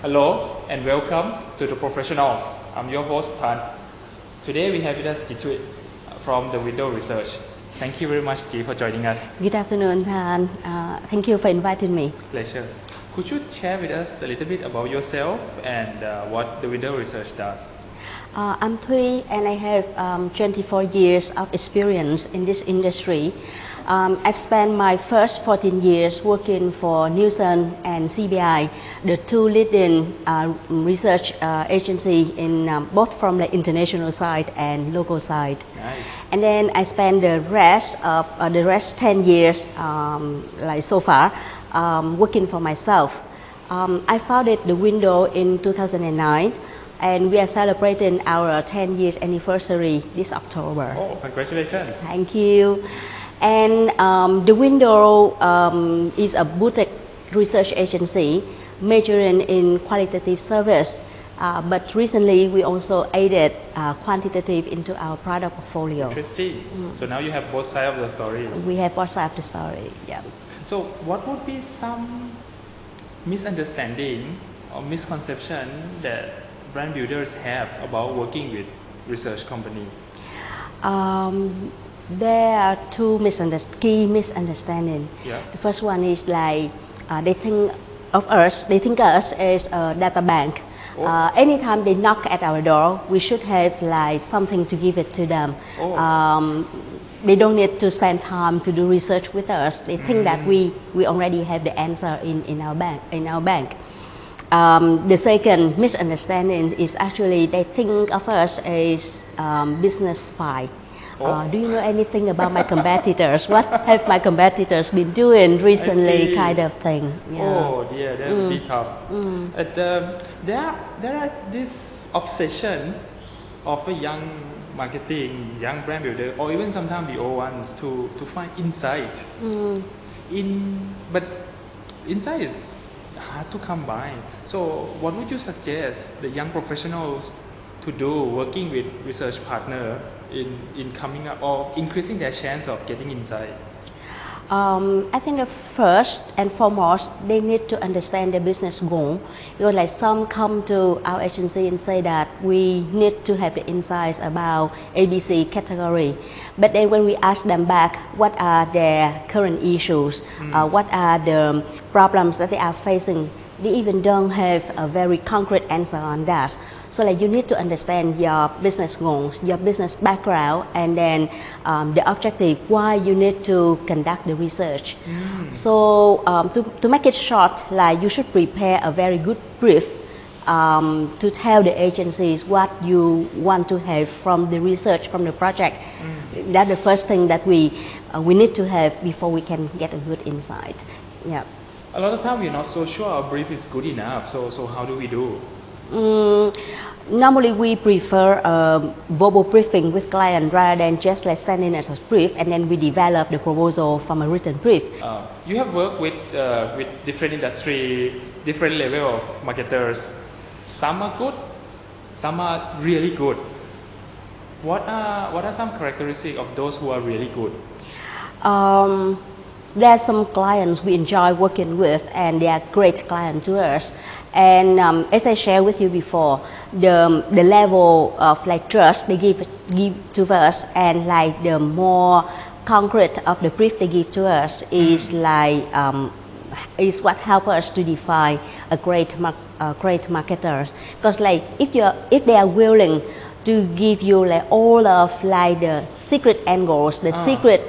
Hello and welcome to the professionals. I'm your host Tan. Today we have with us Chuyên from the Window Research. Thank you very much, Ji, for joining us. Good afternoon, Tan. Thank you for inviting me. Pleasure. Could you share with us a little bit about yourself and what the Window Research does? I'm Thuy and I have 24 years of experience in this industry. I've spent my first 14 years working for Nielsen and CBI, the two leading research agency in both from the international side and local side. Nice. And then I spent the rest 10 years, like so far, working for myself. I founded the Window in 2009. And we are celebrating our 10 years anniversary this October. Oh, congratulations. Thank you. And the Window is a boutique research agency majoring in qualitative service. But recently we also added quantitative into our product portfolio. Interesting. So now you have both sides of the story. We have both sides of the story, yeah. So what would be some misunderstanding or misconception that brand builders have about working with research company? There are two key misunderstandings. Yeah. The first one is like they think us as a data bank. Oh. Anytime they knock at our door, we should have like something to give it to them. Oh. They don't need to spend time to do research with us. They think that we already have the answer in our bank. The second misunderstanding is actually they think of us as business spy. Oh. Do you know anything about my competitors? What have my competitors been doing recently, kind of thing? Yeah. Oh dear, that would be tough. There are this obsession of a young marketing, young brand builder, or even sometimes the old ones to find insight. But insight is hard to come by. So what would you suggest the young professionals to do working with research partner in coming up or increasing their chance of getting insight? I think the first and foremost, they need to understand their business goal. Because like some come to our agency and say that we need to have the insights about ABC category. But then when we ask them back, what are their current issues? What are the problems that they are facing? They even don't have a very concrete answer on that. So like you need to understand your business goals, your business background, and then the objective, why you need to conduct the research. So to make it short, like you should prepare a very good brief to tell the agencies what you want to have from the research, from the project. That's the first thing that we need to have before we can get a good insight. Yeah. A lot of time we're not so sure our brief is good enough. So how do we do? Normally we prefer verbal briefing with client rather than just like sending us a brief and then we develop the proposal from a written brief. You have worked with different industry, different level of marketers. Some are good, some are really good. What are some characteristics of those who are really good? There are some clients we enjoy working with and they are great clients to us. And as I shared with you before, the level of like trust they give to us and like the more concrete of the brief they give to us is like is what helps us to define a great marketer. Because like if they are willing to give you like all of like the secret angles, the secret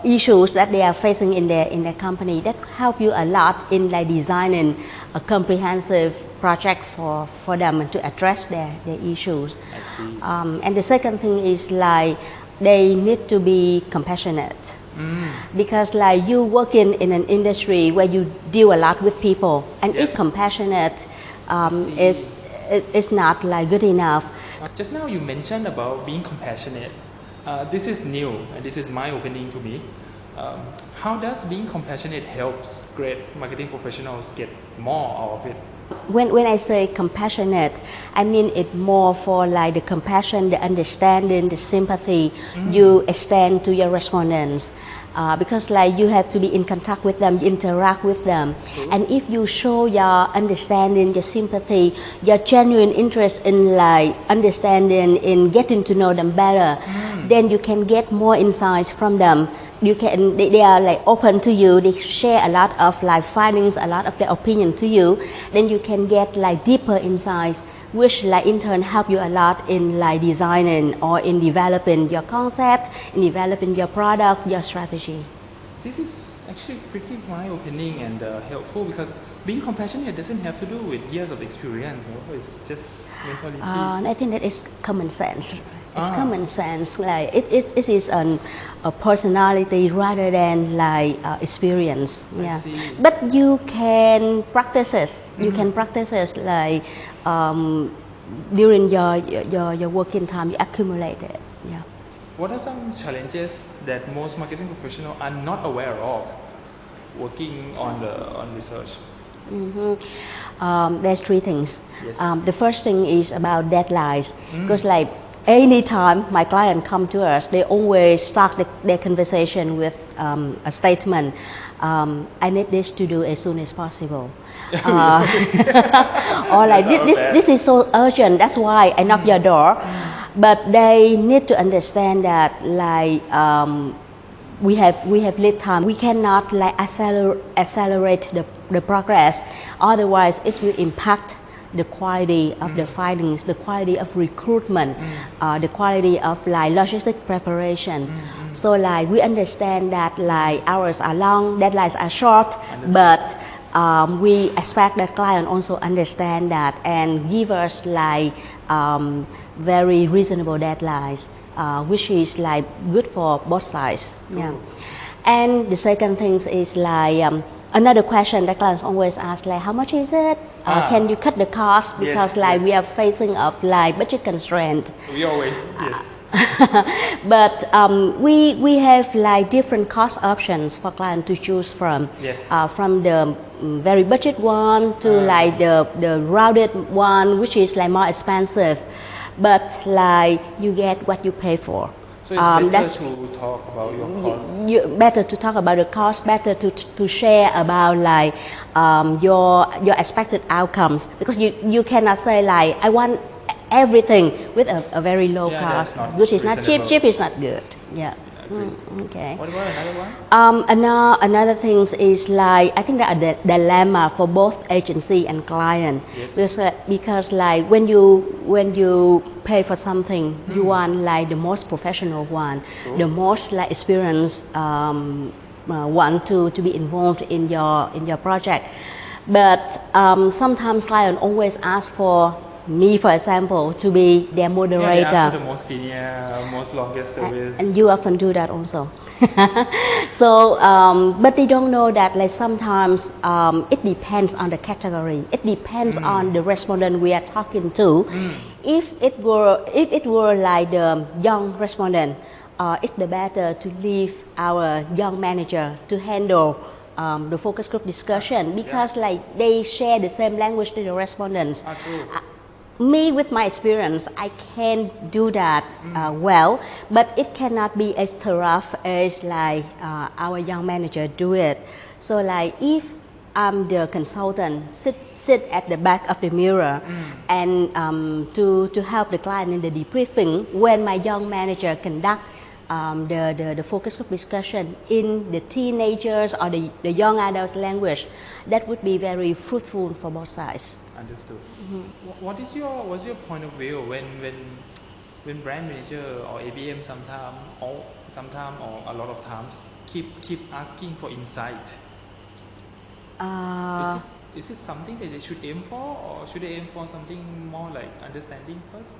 issues that they are facing in their company, that help you a lot in like designing a comprehensive project for them to address their issues. I see. And the second thing is like they need to be compassionate. Because like you working in an industry where you deal a lot with people, and if compassionate is not like good enough. Just now you mentioned about being compassionate. This is new and this is my opening to me. How does being compassionate helps great marketing professionals get more out of it? When I say compassionate, I mean it more for like the compassion, the understanding, the sympathy you extend to your respondents. Because like you have to be in contact with them, interact with them, and if you show your understanding, your sympathy, your genuine interest in like understanding, in getting to know them better, then you can get more insights from them. They are like open to you, they share a lot of like findings, a lot of their opinion to you, then you can get like deeper insights, which like in turn help you a lot in like designing or in developing your concept, in developing your product, your strategy. This is actually pretty eye-opening and helpful, because being compassionate doesn't have to do with years of experience. No? It's just mentality. I think that is common sense. It's common sense. Like it is a personality rather than like experience. Yeah. But you can practice it. You can practice it like during your working time. You accumulate it. Yeah. What are some challenges that most marketing professionals are not aware of working on research? There's three things. Yes. The first thing is about deadlines, because like anytime my client come to us, they always start their conversation with a statement, I need this to do as soon as possible. Or like this is so urgent, that's why I knock your door. But they need to understand that like we have lead time. We cannot like accelerate the progress, otherwise it will impact the quality of the findings, the quality of recruitment, the quality of like logistic preparation. So like we understand that like hours are long, deadlines are short, but we expect that client also understand that and give us like very reasonable deadlines, which is like good for both sides. Yeah. And the second thing is like another question that clients always ask, like how much is it? Can you cut the cost, because like we are facing of like budget constraint. We always But we have like different cost options for client to choose from. Yes. From the very budget one to like the rounded one, which is like more expensive, but like you get what you pay for. So it's better to talk about your costs. Better to talk about the cost, better to share about like your expected outcomes, because you cannot say like I want everything with a very low cost, which is not cheap. Cheap is not good. Yeah. Okay. What about another one? Another thing is like I think that a dilemma for both agency and client. Yes. Because like when you pay for something, you want like the most professional one, the most like experienced one to be involved in your project. But sometimes client always ask for me, for example, to be their moderator. Yeah, they ask for the most senior, most longest service. And you often do that also. So, but they don't know that like sometimes it depends on the category. It depends on the respondent we are talking to. If it were like the young respondent, it's the better to leave our young manager to handle the focus group discussion, because like they share the same language to the respondents. Me, with my experience, I can do that well, but it cannot be as thorough as like our young manager do it. So like if I'm the consultant, sit at the back of the mirror and to help the client in the debriefing, when my young manager conduct the focus group discussion in the teenagers or the young adults language, that would be very fruitful for both sides. Understood. What's your point of view when brand manager or ABM sometimes or a lot of times keep asking for insight? Is it something that they should aim for, or should they aim for something more like understanding first?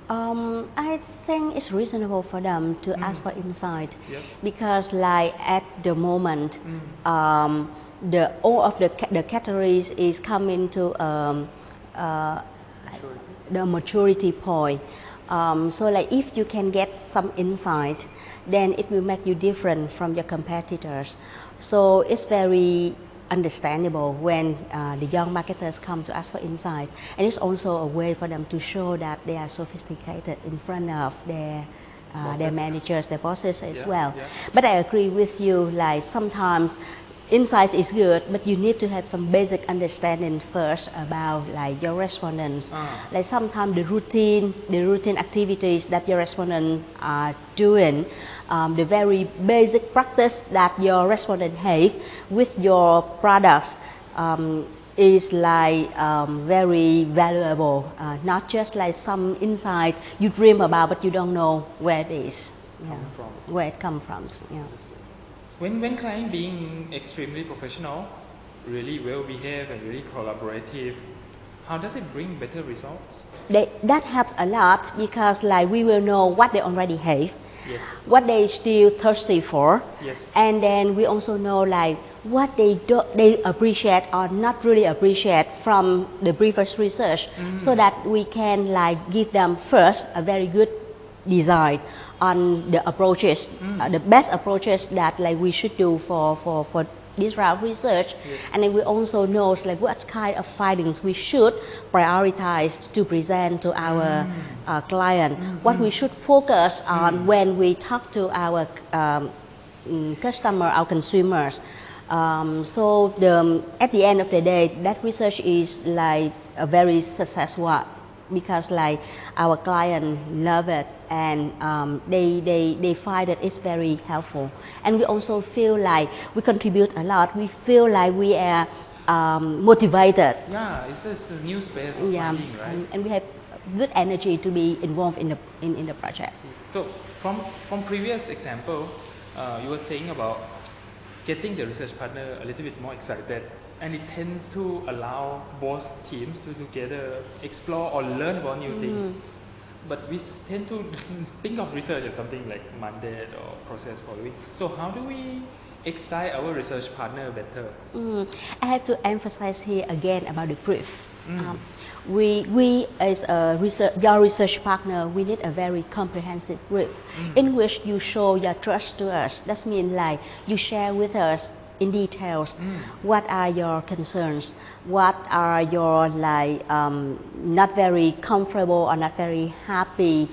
I think it's reasonable for them to ask for insight, because like at the moment all of the categories is coming to the maturity point. So like if you can get some insight, then it will make you different from your competitors. So it's very understandable when the young marketers come to ask for insight, and it's also a way for them to show that they are sophisticated in front of their managers, their bosses as well. Yeah. But I agree with you, like sometimes insight is good, but you need to have some basic understanding first about like your respondents. Like sometimes the routine activities that your respondents are doing, the very basic practice that your respondent have with your products is like very valuable. Not just like some insight you dream about, but you don't know where it is, where it comes from. Yeah. When client being extremely professional, really well behaved and really collaborative, how does it bring better results? That helps a lot because like we will know what they already have, Yes. what they still thirsty for, Yes. and then we also know like what they appreciate or not really appreciate from the previous research, so that we can like give them first a very good design on the approaches, the best approaches that like we should do for this round of research. Yes. And then we also know like what kind of findings we should prioritize to present to our client, what we should focus on when we talk to our customer, our consumers. So at the end of the day, that research is like a very successful, because like our client love it, and they find that it's very helpful, and we also feel like we contribute a lot. We feel like we are motivated. Yeah, it's just a new space of finding, right? And we have good energy to be involved in the project. So from previous example, you were saying about getting the research partner a little bit more excited, and it tends to allow both teams to together explore or learn about new things. But we tend to think of research as something like mandate or process following. So how do we excite our research partner better? I have to emphasize here again about the brief. We as your research partner, we need a very comprehensive brief in which you show your trust to us. That means like you share with us in details what are your concerns, what are your like not very comfortable or not very happy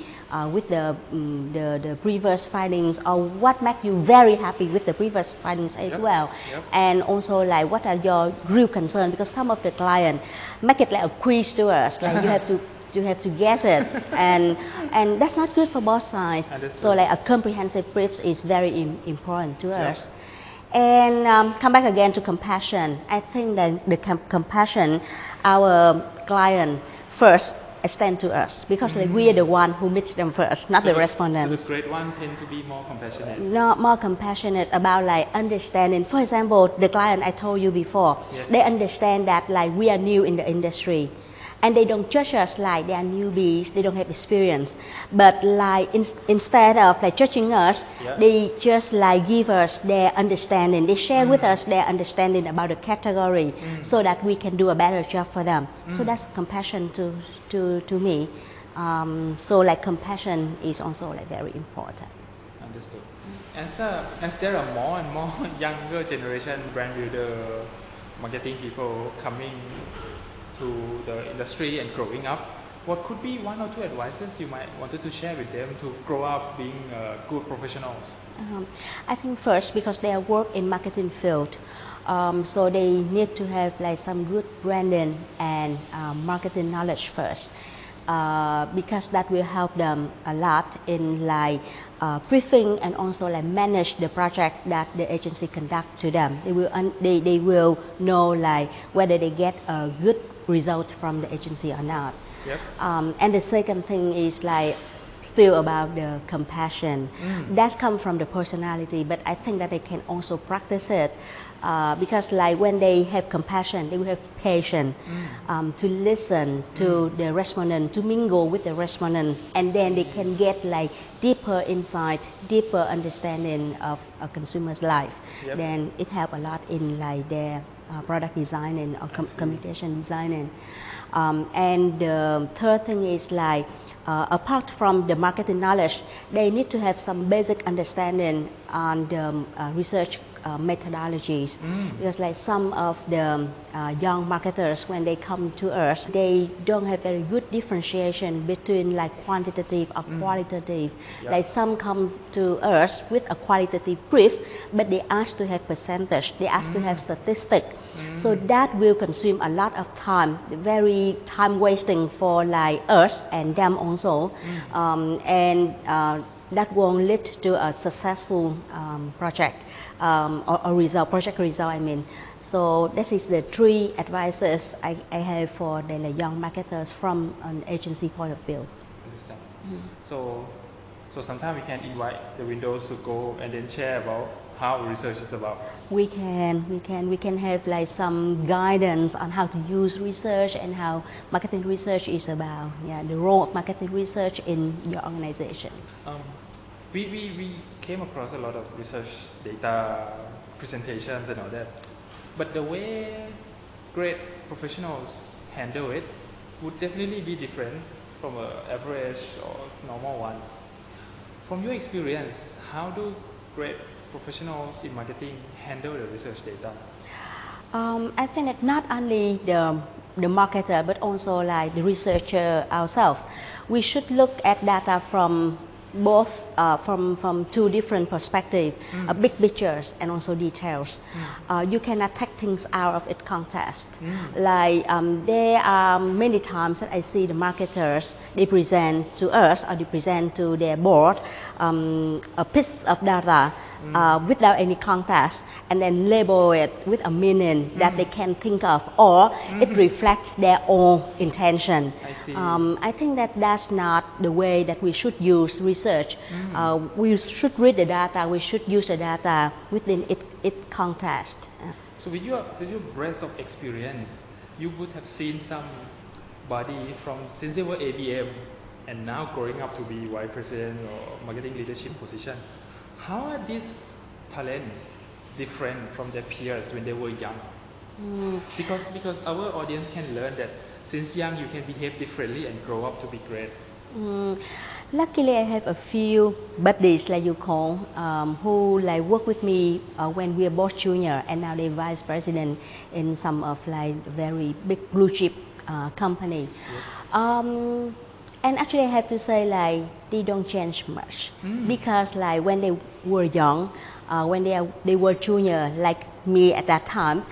with the previous findings, or what makes you very happy with the previous findings as well. And also like what are your real concerns, because some of the clients make it like a quiz to us, like you have to guess it, and that's not good for both sides. So like a comprehensive brief is very important to us. And come back again to compassion. I think that the compassion our client first extend to us, because like we are the one who meets them first, not the respondents. So the great one tend to be more compassionate. Not more compassionate about like understanding. For example, the client I told you before, they understand that like we are new in the industry, and they don't judge us like they are newbies, they don't have experience. But like instead of like judging us, they just like give us their understanding. They share with us their understanding about the category, so that we can do a better job for them. So that's compassion to me. So like compassion is also like very important. Understood. As there are more and more younger generation brand builder, marketing people coming to the industry and growing up, what could be one or two advices you might wanted to share with them to grow up being good professionals? I think first, because they work in marketing field, so they need to have like some good branding and marketing knowledge first, because that will help them a lot in like briefing and also like manage the project that the agency conduct to them. They will know like whether they get a good result from the agency or not. And the second thing is like still about the compassion. That's come from the personality, but I think that they can also practice it, because like when they have compassion, they will have patience to listen to the respondent, to mingle with the respondent, and then they can get like deeper insight, deeper understanding of a consumer's life. Then it helps a lot in like their product designing or communication designing. And the third thing is like apart from the marketing knowledge, they need to have some basic understanding on the research methodologies. Because like some of the young marketers, when they come to us, they don't have very good differentiation between like quantitative or qualitative. Like some come to us with a qualitative brief, but they ask to have percentage, they ask to have statistic. So that will consume a lot of time, very time wasting for like us and them also, and that won't lead to a successful project or result, project result I mean. So this is the 3 advices I have for the young marketers from an agency point of view. Understand. So sometimes we can invite the windows to go and then share about how research is about. We can have like some guidance on how to use research and how marketing research is about. Yeah, the role of marketing research in your organization. We came across a lot of research data presentations and all that, but the way great professionals handle it would definitely be different from average or normal ones. From your experience, how do great professionals in marketing handle the research data? I think that not only the marketer but also like the researcher ourselves, we should look at data from both from 2 different perspectives, big pictures and also details. You cannot take things out of its context. Like there are many times that I see the marketers, they present to us or they present to their board a piece of data without any context and then label it with a meaning that they can think of, or it reflects their own intention. I see. I think that that's not the way that we should use research. We should read the data, we should use the data within its context. So with your breadth of experience, you would have seen somebody from since they were ABM and now growing up to be vice president or marketing leadership position. How are these talents different from their peers when they were young? Because our audience can learn that since young you can behave differently and grow up to be great. Luckily, I have a few buddies, like you call, who like work with me when we are both junior, and now they're vice president in some of like very big blue chip company. Yes. And actually, I have to say like they don't change much because like when they were young, when they were junior like me at that time,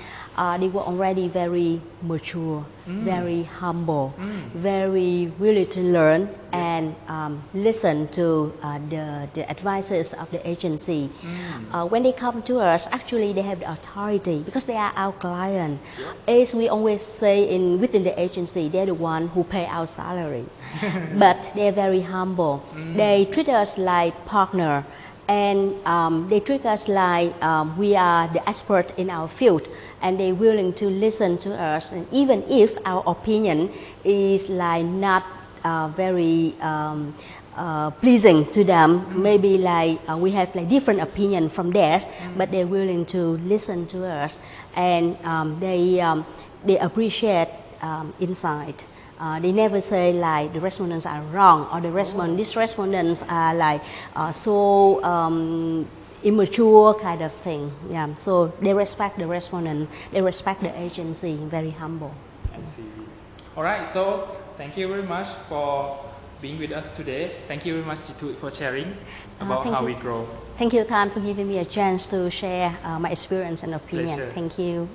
they were already very mature, very humble, very willing to learn and listen to the advices of the agency. When they come to us, actually they have the authority because they are our client. As we always say within the agency, they're the one who pay our salary. But they're very humble. They treat us like partner. And they treat us like we are the expert in our field, and they're willing to listen to us. And even if our opinion is like not very pleasing to them, maybe like we have like different opinion from theirs, but they're willing to listen to us, and they appreciate insight. They never say like the respondents are wrong or these respondents are like so immature kind of thing. Yeah, so they respect the respondent, they respect the agency, very humble. I see. All right, so thank you very much for being with us today. Thank you very much, Jitu, for sharing about how we grow. Thank you, Tan, for giving me a chance to share my experience and opinion. Pleasure. Thank you.